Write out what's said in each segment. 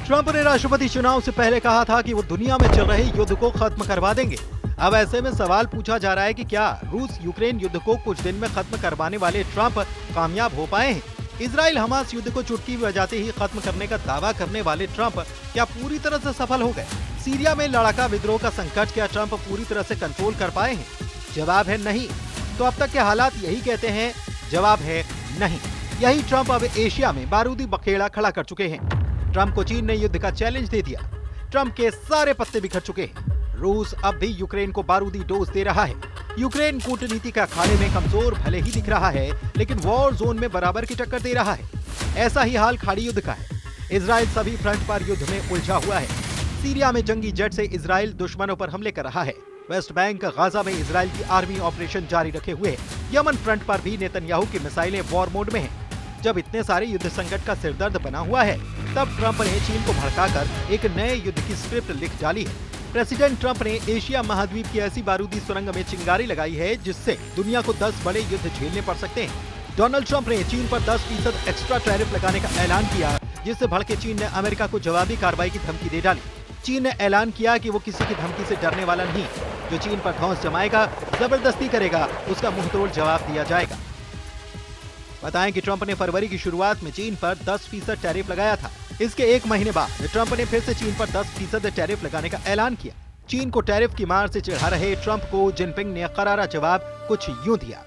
Trump ने राष्ट्रपति चुनाव से पहले कहा था कि वो दुनिया में चल रहे युद्ध को खत्म करवा देंगे। अब ऐसे में सवाल पूछा जा रहा है कि क्या रूस यूक्रेन युद्ध को कुछ दिन में खत्म करवाने वाले ट्रंप कामयाब हो पाए हैं? इजराइल हमास युद्ध को चुटकी बजाते ही खत्म करने का दावा करने वाले ट्रंप क्या पूरी तरह से सफल हो गए? सीरिया में लड़ाका विद्रोह का संकट क्या ट्रंप पूरी तरह से कंट्रोल कर पाए हैं? जवाब है नहीं। तो अब तक के हालात यही कहते हैं, जवाब है नहीं। यही ट्रंप अब एशिया में बारूदी बखेड़ा खड़ा कर चुके हैं। ट्रंप को चीन ने युद्ध का चैलेंज दे दिया। ट्रंप के सारे पत्ते बिखर चुके हैं। रूस अब भी यूक्रेन को बारूदी डोज दे रहा है। यूक्रेन कूटनीति का अखाड़े में कमजोर भले ही दिख रहा है, लेकिन वॉर जोन में बराबर की टक्कर दे रहा है। ऐसा ही हाल खाड़ी युद्ध का है। इजराइल सभी फ्रंट पर युद्ध में उलझा हुआ है। सीरिया में जंगी जेट से इजराइल दुश्मनों पर हमले कर रहा है। वेस्ट बैंक गाजा में इजराइल की आर्मी ऑपरेशन जारी रखे हुए है। यमन फ्रंट पर भी नेतन्याहू की मिसाइलें वॉर मोड में हैं। जब इतने सारे युद्ध संकट का सिरदर्द बना हुआ है, तब ट्रंप ने चीन को भड़काकर एक नए युद्ध की स्क्रिप्ट लिख डाली है। प्रेसिडेंट ट्रंप ने एशिया महाद्वीप की ऐसी बारूदी सुरंग में चिंगारी लगाई है जिससे दुनिया को 10 बड़े युद्ध झेलने पड़ सकते हैं। डोनाल्ड ट्रंप ने चीन पर 10% एक्स्ट्रा टैरिफ लगाने का ऐलान किया, जिससे भड़के चीन ने अमेरिका को जवाबी कार्रवाई की धमकी दे डाली। चीन ने ऐलान किया कि वो किसी की धमकी से डरने वाला नहीं। जो चीन पर धौंस जमाएगा, जबरदस्ती करेगा, उसका मुंहतोड़ जवाब दिया जाएगा। बताएं कि ट्रंप ने फरवरी की शुरुआत में चीन पर 10% टैरिफ लगाया था। इसके एक महीने बाद ट्रंप ने फिर से चीन पर 10% टैरिफ लगाने का ऐलान किया। चीन को टैरिफ की मार से चिढ़ा रहे ट्रंप को जिनपिंग ने करारा जवाब कुछ यूं दिया।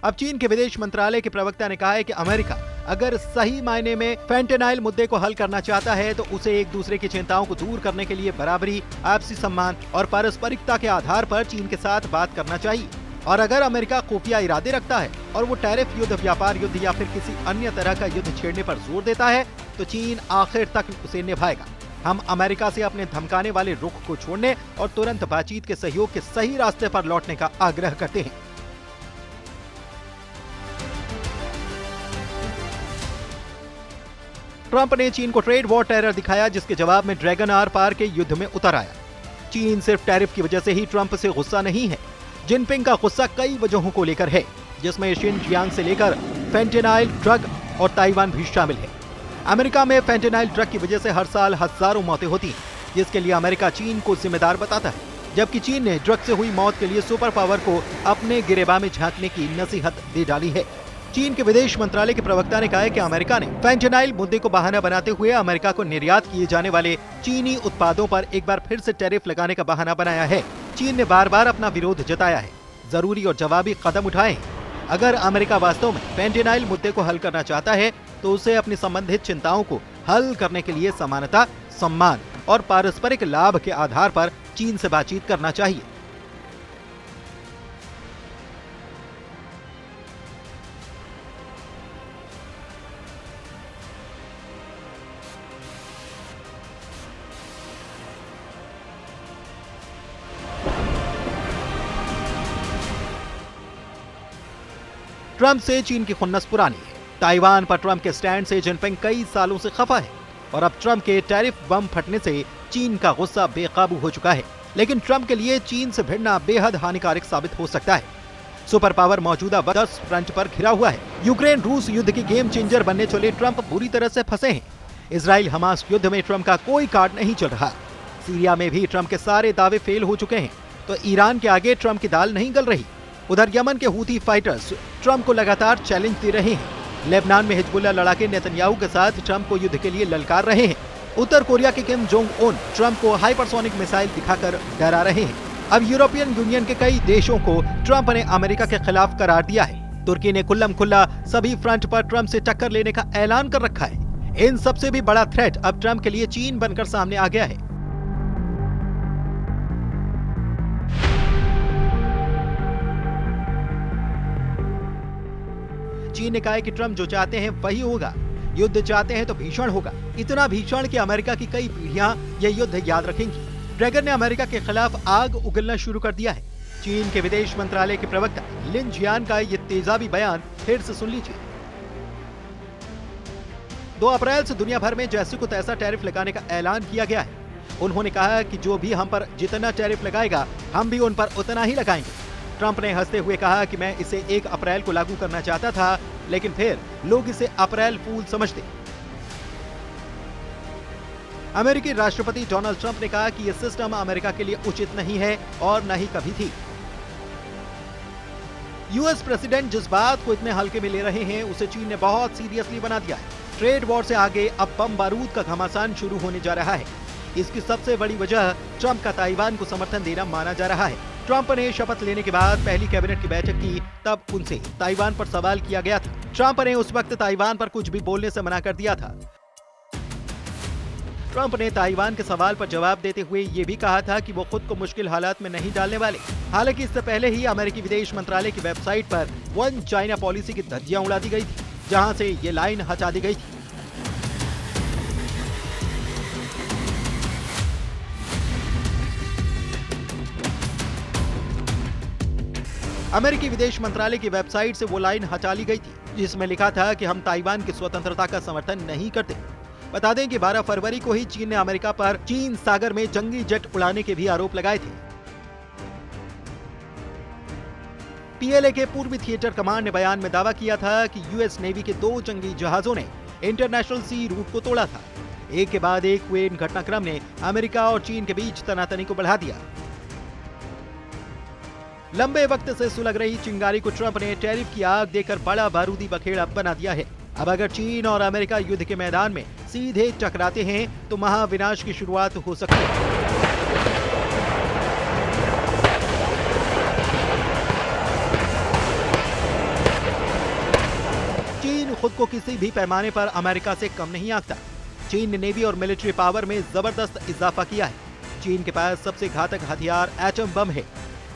अब चीन के विदेश मंत्रालय के प्रवक्ता ने कहा है कि अमेरिका अगर सही मायने में फेंटेनाइल मुद्दे को हल करना चाहता है तो उसे एक दूसरे की चिंताओं को दूर करने के लिए बराबरी, आपसी सम्मान और पारस्परिकता के आधार पर चीन के साथ बात करना चाहिए। और अगर अमेरिका खुफिया इरादे रखता है और वो टैरिफ युद्ध, व्यापार युद्ध या फिर किसी अन्य तरह का युद्ध छेड़ने पर जोर देता है, तो चीन आखिर तक उसे निभाएगा। हम अमेरिका से अपने धमकाने वाले रुख को छोड़ने और तुरंत बातचीत के सहयोग के सही रास्ते पर लौटने का आग्रह करते हैं। ट्रंप ने चीन को ट्रेड वॉर टेरर दिखाया, जिसके जवाब में ड्रैगन आर पार के युद्ध में उतर आया। चीन सिर्फ टैरिफ की वजह से ही ट्रंप से गुस्सा नहीं है। जिनपिंग का गुस्सा कई वजहों को लेकर है, जिसमें शिनजियांग से लेकर फेंटेनाइल ड्रग और ताइवान भी शामिल है। अमेरिका में फेंटेनाइल ड्रग की वजह से हर साल हजारों मौतें होती हैं, जिसके लिए अमेरिका चीन को जिम्मेदार बताता है, जबकि चीन ने ड्रग से हुई मौत के लिए सुपर पावर को अपने गिरेबान में झांकने की नसीहत दे डाली है। चीन के विदेश मंत्रालय के प्रवक्ता ने कहा है कि अमेरिका ने फेंटेनाइल मुद्दे को बहाना बनाते हुए अमेरिका को निर्यात किए जाने वाले चीनी उत्पादों पर एक बार फिर से टैरिफ लगाने का बहाना बनाया है। चीन ने बार बार अपना विरोध जताया है, जरूरी और जवाबी कदम उठाए हैं। अगर अमेरिका वास्तव में फेंटेनाइल मुद्दे को हल करना चाहता है, तो उसे अपनी संबंधित चिंताओं को हल करने के लिए समानता, सम्मान और पारस्परिक लाभ के आधार पर चीन से बातचीत करना चाहिए। ट्रंप से चीन की खुन्नस पुरानी है। ताइवान पर ट्रंप के स्टैंड से जिनपिंग कई सालों से खफा है और अब ट्रंप के टैरिफ बम फटने से चीन का गुस्सा बेकाबू हो चुका है। लेकिन ट्रंप के लिए चीन से भिड़ना बेहद हानिकारक साबित हो सकता है। सुपर पावर मौजूदा 10 फ्रंट पर घिरा हुआ है। यूक्रेन रूस युद्ध की गेम चेंजर बनने चले ट्रंप पूरी तरह से फंसे हैं। इजराइल हमास युद्ध में ट्रंप का कोई कार्ड नहीं चल रहा। सीरिया में भी ट्रंप के सारे दावे फेल हो चुके हैं, तो ईरान के आगे ट्रंप की दाल नहीं गल रही। उधर यमन के हूथी फाइटर्स ट्रंप को लगातार चैलेंज दे रहे हैं। लेबनान में हिजबुल्ला लड़ाके नेतन्याहू के साथ ट्रंप को युद्ध के लिए ललकार रहे हैं। उत्तर कोरिया के किम जोंग उन ट्रंप को हाइपरसोनिक मिसाइल दिखाकर डरा रहे हैं। अब यूरोपियन यूनियन के कई देशों को ट्रंप ने अमेरिका के खिलाफ करार दिया है। तुर्की ने खुल्लम खुल्ला सभी फ्रंट पर ट्रंप से टक्कर लेने का ऐलान कर रखा है। इन सबसे भी बड़ा थ्रेट अब ट्रंप के लिए चीन बनकर सामने आ गया है। चीन ने कहा है कि ट्रंप जो चाहते हैं वही होगा। युद्ध चाहते हैं तो भीषण होगा, इतना भीषण कि अमेरिका की कई पीढ़ियां यह युद्ध याद रखेंगी। ड्रैगन ने अमेरिका के खिलाफ आग उगलना शुरू कर दिया है। चीन के विदेश मंत्रालय के प्रवक्ता लिन जियान का ये तेजाबी बयान फिर से सुन लीजिए। 2 अप्रैल से दुनिया भर में जैसे को तैसा टैरिफ लगाने का ऐलान किया गया है। उन्होंने कहा कि जो भी हम पर जितना टैरिफ लगाएगा, हम भी उन पर उतना ही लगाएंगे। ट्रंप ने हंसते हुए कहा कि मैं इसे 1 अप्रैल को लागू करना चाहता था, लेकिन फिर लोग इसे अप्रैल फूल समझते। अमेरिकी राष्ट्रपति डोनाल्ड ट्रंप ने कहा कि यह सिस्टम अमेरिका के लिए उचित नहीं है और न ही कभी थी। यूएस प्रेसिडेंट जिस बात को इतने हल्के में ले रहे हैं उसे चीन ने बहुत सीरियसली बना दिया है। ट्रेड वॉर से आगे अब बम बारूद का घमासान शुरू होने जा रहा है। इसकी सबसे बड़ी वजह ट्रंप का ताइवान को समर्थन देना माना जा रहा है। ट्रंप ने शपथ लेने के बाद पहली कैबिनेट की बैठक की, तब उनसे ताइवान पर सवाल किया गया था। ट्रंप ने उस वक्त ताइवान पर कुछ भी बोलने से मना कर दिया था। ट्रंप ने ताइवान के सवाल पर जवाब देते हुए ये भी कहा था कि वो खुद को मुश्किल हालात में नहीं डालने वाले। हालांकि इससे पहले ही अमेरिकी विदेश मंत्रालय की वेबसाइट पर वन चाइना पॉलिसी की धज्जियां उड़ा दी गई थी, जहां से ये लाइन हटा दी गई थी। अमेरिकी विदेश मंत्रालय की वेबसाइट से वो लाइन हटा ली गई थी जिसमें लिखा था कि हम ताइवान की स्वतंत्रता का समर्थन नहीं करते। बता दें कि 12 फरवरी को ही चीन ने अमेरिका पर चीन सागर में जंगी जेट उड़ाने के भी आरोप लगाए थे। पीएलए के पूर्वी थिएटर कमांड ने बयान में दावा किया था कि यूएस नेवी के 2 जंगी जहाजों ने इंटरनेशनल सी रूट को तोड़ा था। एक के बाद एक हुए इन घटनाक्रम ने अमेरिका और चीन के बीच तनातनी को बढ़ा दिया। लंबे वक्त से सुलग रही चिंगारी को ट्रंप ने टैरिफ की आग देकर बड़ा बारूदी बखेड़ा बना दिया है। अब अगर चीन और अमेरिका युद्ध के मैदान में सीधे टकराते हैं तो महाविनाश की शुरुआत हो सकती है। चीन खुद को किसी भी पैमाने पर अमेरिका से कम नहीं आंकता। चीन ने नेवी और मिलिट्री पावर में जबरदस्त इजाफा किया है। चीन के पास सबसे घातक हथियार एटम बम है।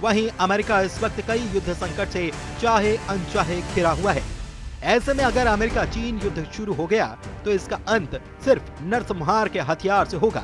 वहीं अमेरिका इस वक्त कई युद्ध संकट से चाहे अनचाहे घिरा हुआ है। ऐसे में अगर अमेरिका चीन युद्ध शुरू हो गया तो इसका अंत सिर्फ नरसंहार के हथियार से होगा।